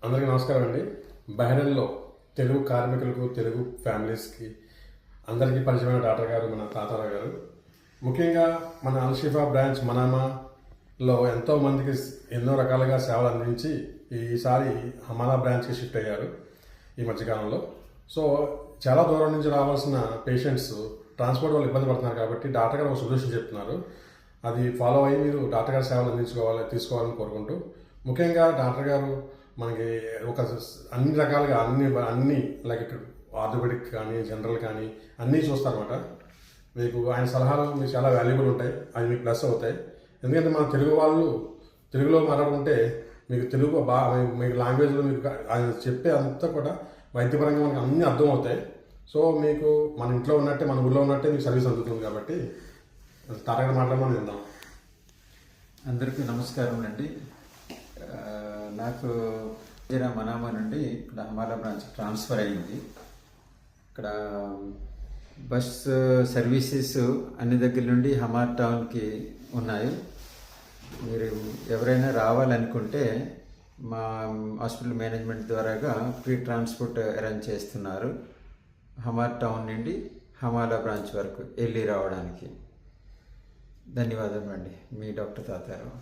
అందరికీ నమస్కారం అండి. బహ్రెయిన్‌లో తెలుగు కార్మికులకు, తెలుగు ఫ్యామిలీస్‌కి అందరికీ పరిచయమైన డాక్టర్ గారు మన తాతారావు గారు. ముఖ్యంగా మన అల్-షిఫా బ్రాంచ్ మనామాలో ఎంతో మందికి ఎన్నో రకాలుగా సేవలు అందించి ఈసారి హమాలా బ్రాంచ్‌కి షిఫ్ట్ అయ్యారు ఈ మధ్యకాలంలో. సో చాలా దూరం నుంచి రావాల్సిన పేషెంట్స్ ట్రాన్స్పోర్ట్ వల్ల ఇబ్బంది పడుతున్నారు కాబట్టి డాక్టర్ గారు ఒక సొల్యూషన్ చెప్తున్నారు. అది ఫాలో అయ్యి మీరు డాక్టర్ గారి సేవలు తీసుకోవాలని కోరుకుంటూ, ముఖ్యంగా డాక్టర్ గారు మనకి ఒక అన్ని రకాలుగా అన్ని లైక్ ఆర్థోపెడిక్ కానీ జనరల్ కానీ అన్నీ చూస్తారన్నమాట. మీకు ఆయన సలహాలు మీకు చాలా వాల్యుబుల్ ఉంటాయి, అవి మీకు ప్లస్ అవుతాయి. ఎందుకంటే మన తెలుగు వాళ్ళు తెలుగులో మాట్లాడుకుంటే మీకు తెలుగు మీకు లాంగ్వేజ్లో మీకు ఆయన చెప్పే అంతా కూడా వైద్యపరంగా మనకు అన్నీ అర్థం అవుతాయి. సో మీకు మన ఇంట్లో ఉన్నట్టే, మన ఊళ్ళో ఉన్నట్టే మీకు సర్వీస్ అందుతుంది కాబట్టి తారగా మాట్లాడమని విందాం. అందరికీ నమస్కారం అండి. నాకు మనామా నుండి ఇక్కడ హమాలా బ్రాంచ్ ట్రాన్స్ఫర్ అయింది. ఇక్కడ బస్ సర్వీసెస్ అన్ని దగ్గర నుండి హమార్ టౌన్కి ఉన్నాయి. మీరు ఎవరైనా రావాలనుకుంటే మా హాస్పిటల్ మేనేజ్మెంట్ ద్వారాగా ఫ్రీ ట్రాన్స్పోర్ట్ అరేంజ్ చేస్తున్నారు. హమార్ టౌన్ నుండి హమాలా బ్రాంచ్ వరకు వెళ్ళి రావడానికి. ధన్యవాదాలు అండి. మీ డాక్టర్ తాతారావు.